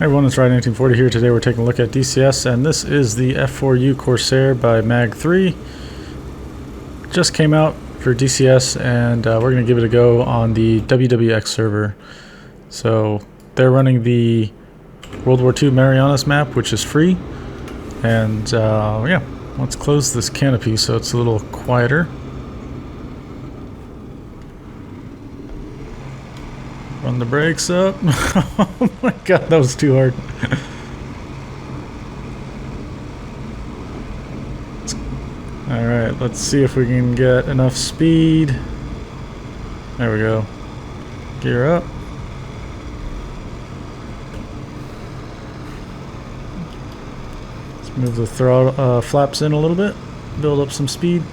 Hey everyone, it's Ride1940 here. Today we're taking a look at DCS, and this is the F4U Corsair by Mag 3. Just came out for DCS, and we're going to give it a go on the WWII server. So they're running the WWII Marianas map, which is free. And yeah, let's close this canopy so it's a little quieter. Run the brakes up. Oh my god, that was too hard. Alright, let's see if we can get enough speed. There we go. Gear up. Let's move the throttle flaps in a little bit. Build up some speed.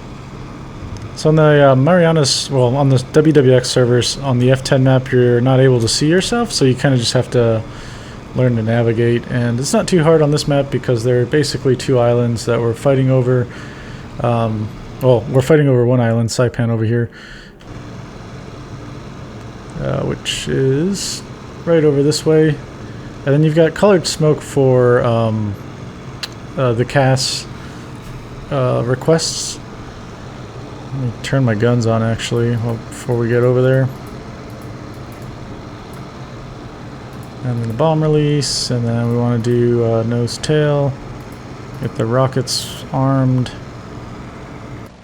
So on the Marianas, well, on the WWII servers, on the F10 map, you're not able to see yourself, so you kind of just have to learn to navigate. And it's not too hard on this map because there are basically two islands that we're fighting over. Well, we're fighting over one island, Saipan over here, which is right over this way. And then you've got colored smoke for the CAS requests. Let me turn my guns on actually before we get over there. And then the bomb release, and then we want to do nose tail, get the rockets armed,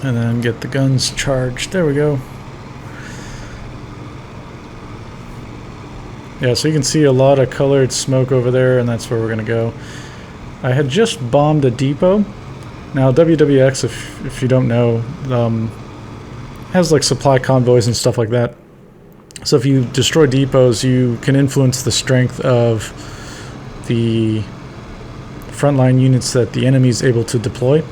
and then get the guns charged. There we go. Yeah, so you can see a lot of colored smoke over there, and that's where we're going to go. I had just bombed a depot. Now WWII, if you don't know, has like supply convoys and stuff like that. So if you destroy depots, you can influence the strength of the frontline units that the enemy is able to deploy.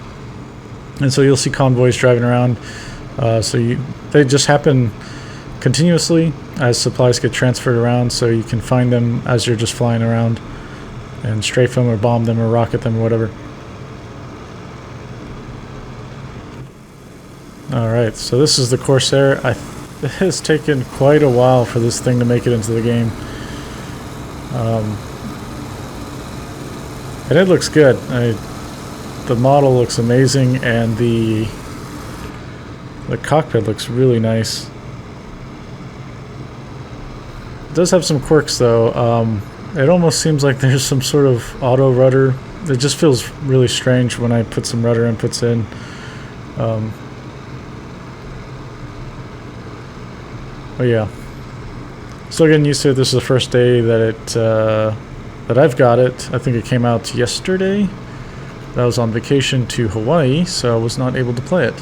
And so you'll see convoys driving around. They just happen continuously as supplies get transferred around, so you can find them as you're just flying around and strafe them or bomb them or rocket them or whatever. Alright, so this is the Corsair. It has taken quite a while for this thing to make it into the game. And it looks good. The model looks amazing, and the cockpit looks really nice. It does have some quirks though. It almost seems like there's some sort of auto rudder. It just feels really strange when I put some rudder inputs in. Oh yeah, still getting used to it. This is the first day that I've got it. I think it came out yesterday. I was on vacation to Hawaii, so I was not able to play it.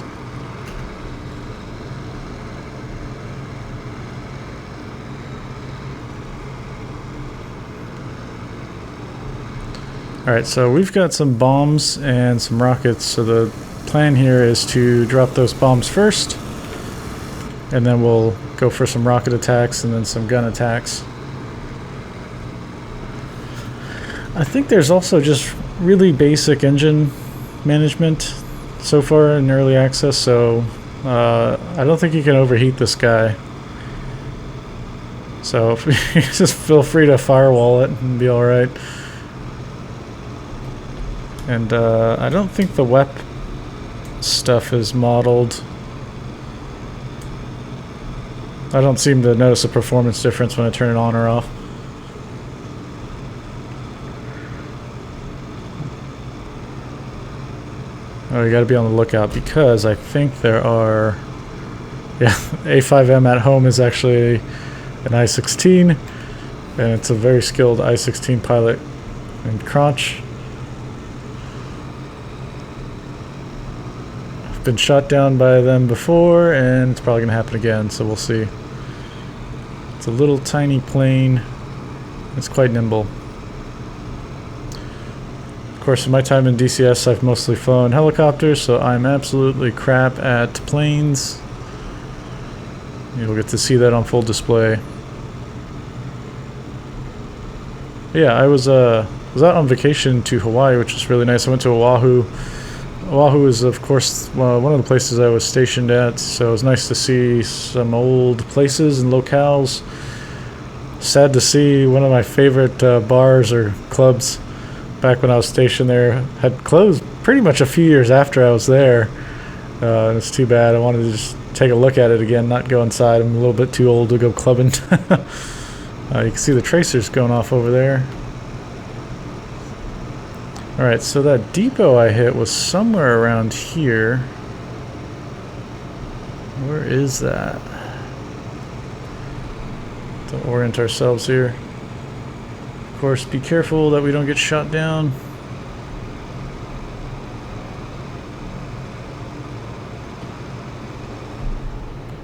Alright, so we've got some bombs and some rockets, so the plan here is to drop those bombs first, and then we'll go for some rocket attacks and then some gun attacks. I think there's also just really basic engine management so far in early access, so I don't think you can overheat this guy. So just feel free to firewall it and be alright. And I don't think the WEP stuff is modeled. I don't seem to notice a performance difference when I turn it on or off. Oh, you gotta be on the lookout because I think there are... Yeah, A5M at home is actually an I-16, and it's a very skilled I-16 pilot named Crunch. I've been shot down by them before, and it's probably gonna happen again, so we'll see. It's a little tiny plane. It's quite nimble. Of course, in my time in DCS, I've mostly flown helicopters, so I'm absolutely crap at planes. You'll get to see that on full display. But yeah, I was out on vacation to Hawaii, which was really nice. I went to Oahu. Oahu is, of course, one of the places I was stationed at, so it was nice to see some old places and locales. sad to see one of my favorite bars or clubs back when I was stationed there had closed pretty much a few years after I was there. It's too bad. I wanted to just take a look at it again, not go inside. I'm a little bit too old to go clubbing. You can see the tracers going off over there. Alright, so that depot I hit was somewhere around here. Where is that? To orient ourselves here. Of course, be careful that we don't get shot down.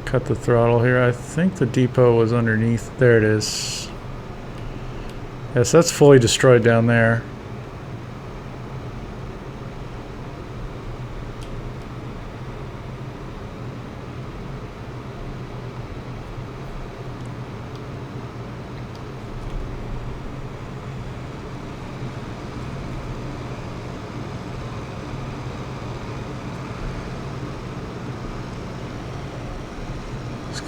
Cut the throttle here. I think the depot was underneath. There it is. Yes, that's fully destroyed down there.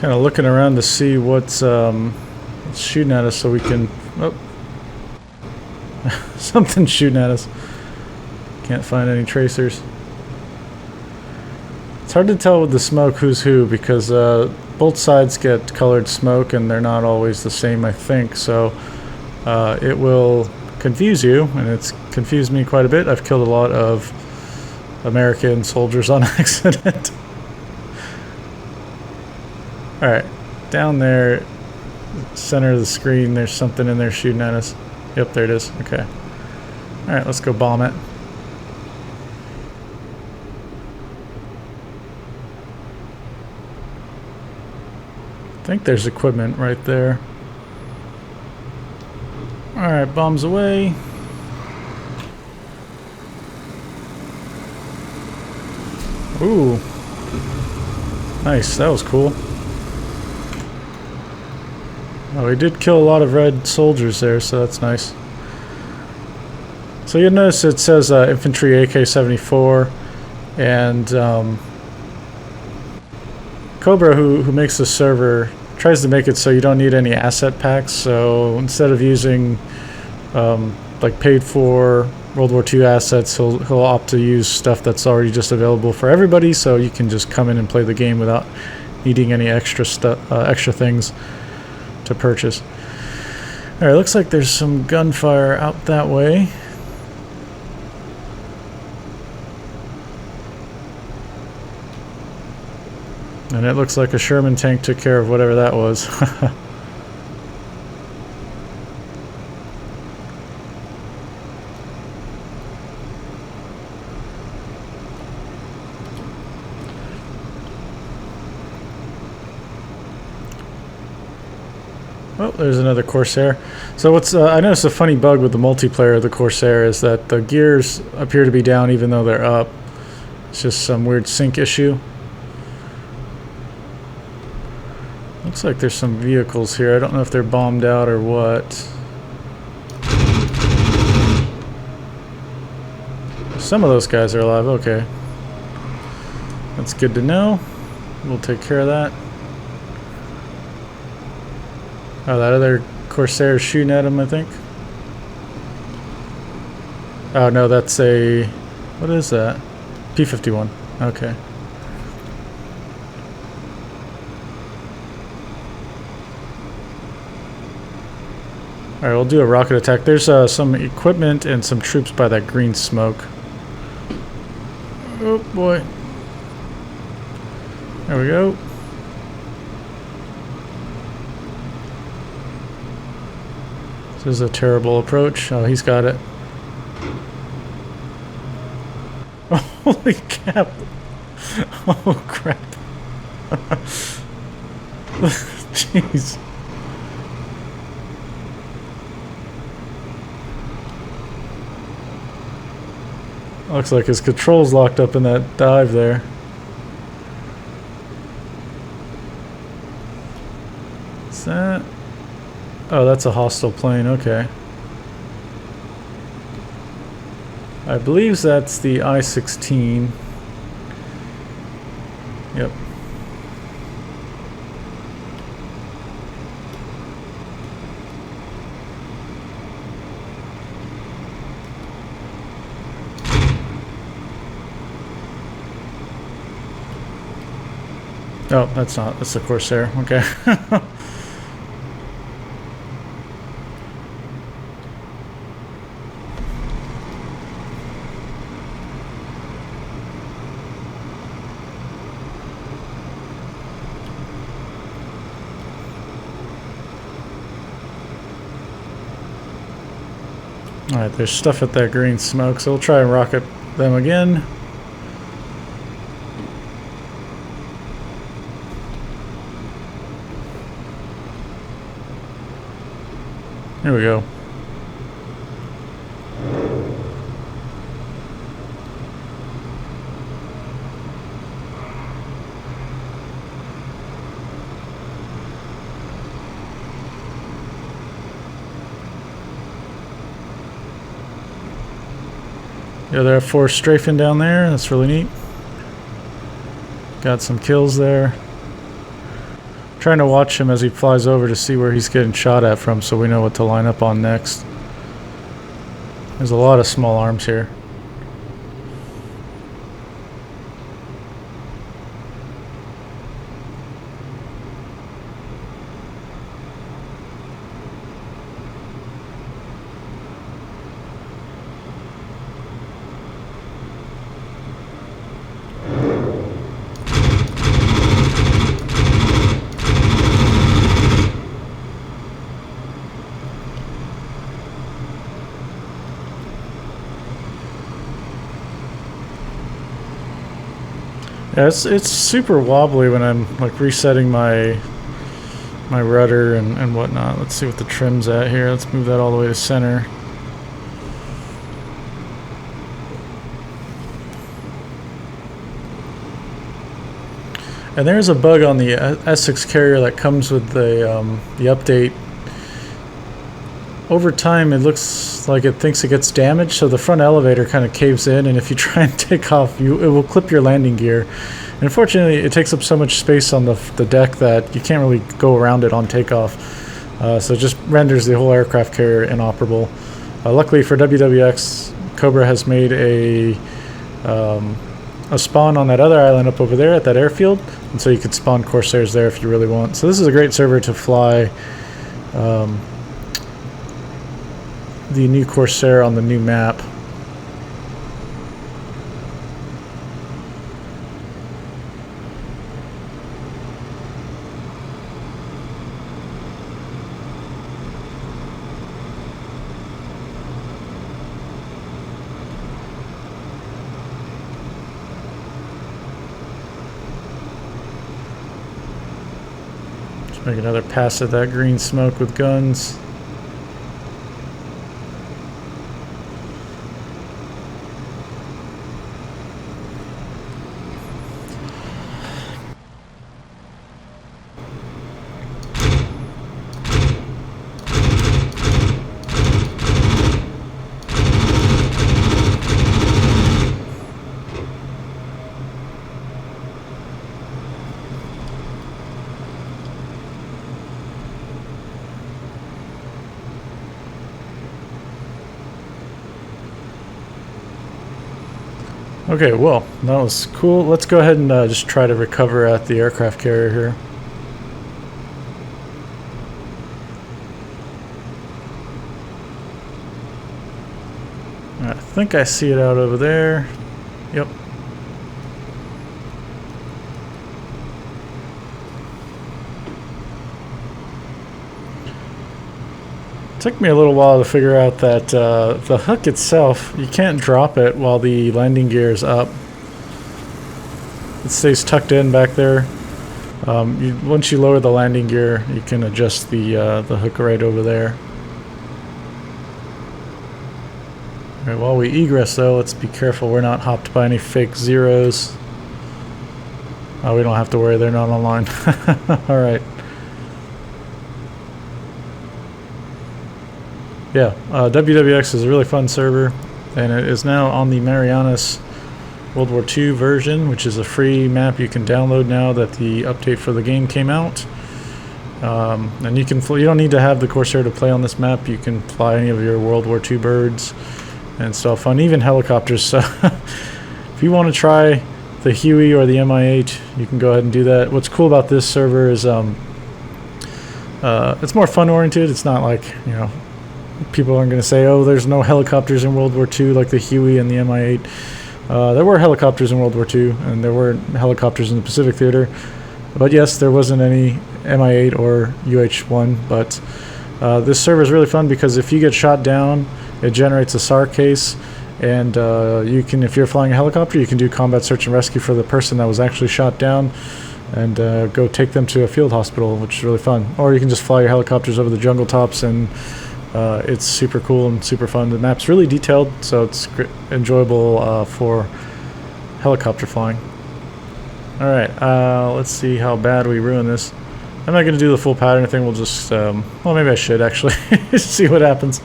Kind of looking around to see what's shooting at us so we can... Oh. Something's shooting at us. Can't find any tracers. It's hard to tell with the smoke who's who because both sides get colored smoke and they're not always the same, I think. So it will confuse you, and it's confused me quite a bit. I've killed a lot of American soldiers on accident. Alright, down there, center of the screen, there's something in there shooting at us. Yep, there it is. Okay. Alright, let's go bomb it. I think there's equipment right there. Alright, bombs away. Ooh. Nice, that was cool. Oh, we did kill a lot of red soldiers there, so that's nice. So you'll notice it says infantry AK-74, and Cobra, who makes the server, tries to make it so you don't need any asset packs. So instead of using like paid for World War II assets, he'll opt to use stuff that's already just available for everybody, so you can just come in and play the game without needing any extra things to purchase. Alright, looks like there's some gunfire out that way. And it looks like a Sherman tank took care of whatever that was. Oh, there's another Corsair. So what's I noticed a funny bug with the multiplayer of the Corsair is that the gears appear to be down even though they're up. It's just some weird sync issue. Looks like there's some vehicles here. I don't know if they're bombed out or what. Some of those guys are alive. Okay. That's good to know. We'll take care of that. Oh, that other Corsair is shooting at him, I think. Oh, no, that's a... What is that? P-51. Okay. Alright, we'll do a rocket attack. There's some equipment and some troops by that green smoke. Oh, boy. There we go. This is a terrible approach. Oh, he's got it. Holy crap. Oh, crap. Jeez. Looks like his controls locked up in that dive there. What's that? Oh, that's a hostile plane, okay. I believe that's the I-16. Yep. Oh, that's not. That's the Corsair. Okay. Alright, there's stuff at that green smoke, so we'll try and rocket them again. Here we go. Yeah, there are 4 strafing down there. That's really neat. Got some kills there. Trying to watch him as he flies over to see where he's getting shot at from, so we know what to line up on next. There's a lot of small arms here. Yeah, it's super wobbly when I'm like resetting my rudder and whatnot. Let's see what the trim's at here. Let's move that all the way to center. And there's a bug on the Essex carrier that comes with the update. Over time, it looks like it thinks it gets damaged, so the front elevator kind of caves in, and if you try and take off, it will clip your landing gear. And unfortunately, it takes up so much space on the deck that you can't really go around it on takeoff. So it just renders the whole aircraft carrier inoperable. Luckily for WWX, Cobra has made a spawn on that other island up over there at that airfield, and so you could spawn Corsairs there if you really want. So this is a great server to fly the new Corsair on the new map. Let's make another pass at that green smoke with guns. Okay, well, that was cool. Let's go ahead and just try to recover at the aircraft carrier here. I think I see it out over there. Yep. Took me a little while to figure out that the hook itself, you can't drop it while the landing gear is up. It stays tucked in back there. Once you lower the landing gear, you can adjust the hook right over there. All right, while we egress though, let's be careful we're not hopped by any fake zeros. Oh, we don't have to worry, they're not online. All right. Yeah, WWX is a really fun server, and it is now on the Marianas World War II version, which is a free map you can download now that the update for the game came out. And you don't need to have the Corsair to play on this map. You can fly any of your World War II birds and stuff, fun, even helicopters. So if you want to try the Huey or the MI8, you can go ahead and do that. What's cool about this server is it's more fun oriented. It's not like, you know, people aren't going to say, oh, there's no helicopters in World War II like the Huey and the MI8. There were helicopters in World War II, and there were helicopters in the Pacific Theater. But yes, there wasn't any MI8 or UH-1. But this server is really fun because if you get shot down, it generates a SAR case, and you can, if you're flying a helicopter, you can do combat search and rescue for the person that was actually shot down, and go take them to a field hospital, which is really fun. Or you can just fly your helicopters over the jungle tops, and it's super cool and super fun. The map's really detailed, so it's enjoyable for helicopter flying. Alright, let's see how bad we ruin this. I'm not going to do the full pattern thing, we'll just, well, maybe I should actually see what happens.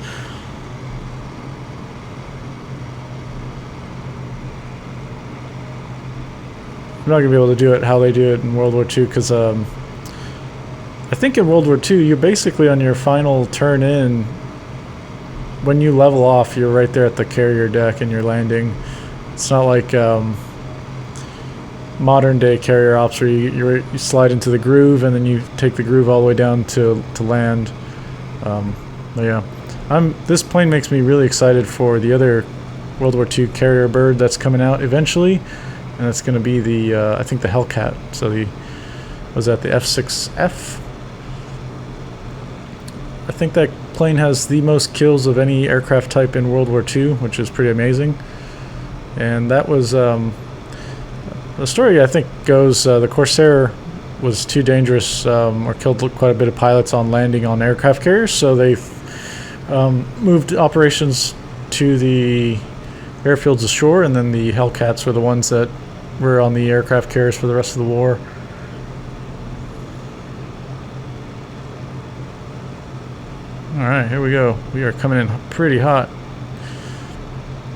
I'm not going to be able to do it how they do it in World War II, because I think in World War II, you're basically on your final turn in. When you level off, you're right there at the carrier deck and you're landing. It's not like modern day carrier ops where you slide into the groove and then you take the groove all the way down to land. Yeah, this plane makes me really excited for the other World War II carrier bird that's coming out eventually, and it's going to be the I think the Hellcat. So was that the F6F? I think that plane has the most kills of any aircraft type in World War II, which is pretty amazing. And that was the story, I think, goes the Corsair was too dangerous, or killed quite a bit of pilots on landing on aircraft carriers, so they moved operations to the airfields ashore, and then the Hellcats were the ones that were on the aircraft carriers for the rest of the war. Alright, here we go. We are coming in pretty hot.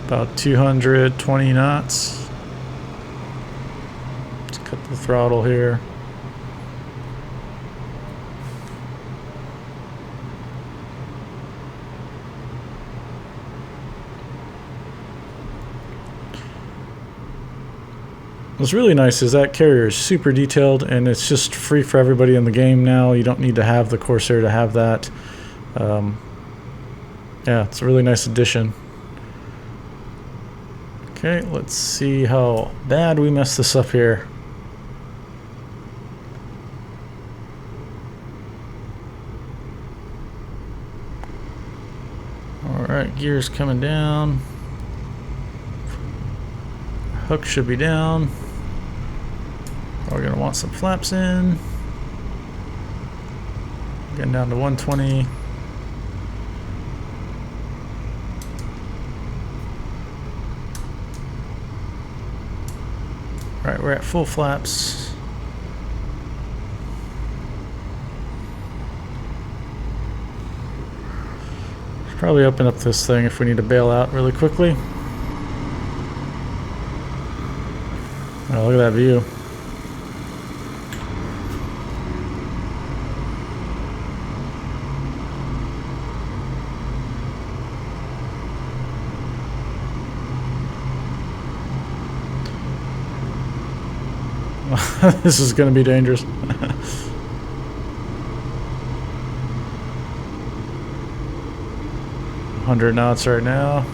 About 220 knots. Let's cut the throttle here. What's really nice is that carrier is super detailed, and it's just free for everybody in the game now. You don't need to have the Corsair to have that. Yeah, it's a really nice addition. Okay, let's see how bad we messed this up here. Alright, gears coming down. Hook should be down. We're going to want some flaps in. Getting down to 120. Alright, we're at full flaps. Should probably open up this thing if we need to bail out really quickly. Oh, look at that view. This is going to be dangerous. 100 knots right now.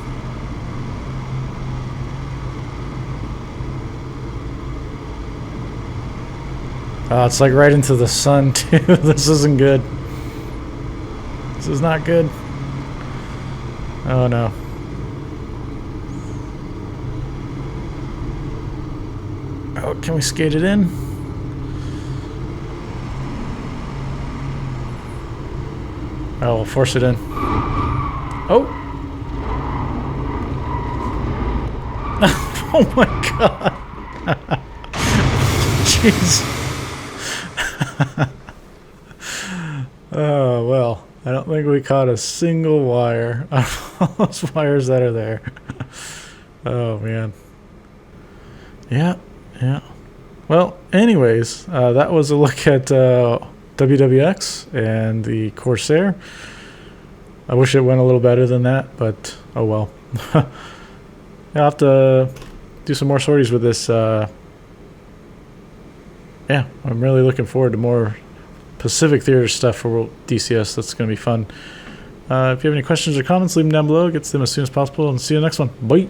Oh, it's like right into the sun too. This isn't good. This is not good. Oh no. Oh, can we skate it in? Oh, we'll force it in. Oh! Oh my god! Jeez. Oh, well. I don't think we caught a single wire out of all those wires that are there. Oh, man. Yeah. Yeah. Well, anyways, that was a look at WWX and the Corsair. I wish it went a little better than that, but oh well. I'll have to do some more sorties with this yeah, I'm really looking forward to more Pacific Theater stuff for DCS. That's going to be fun. If you have any questions or comments, leave them down below. Get to them as soon as possible, and see you in the next one. Bye.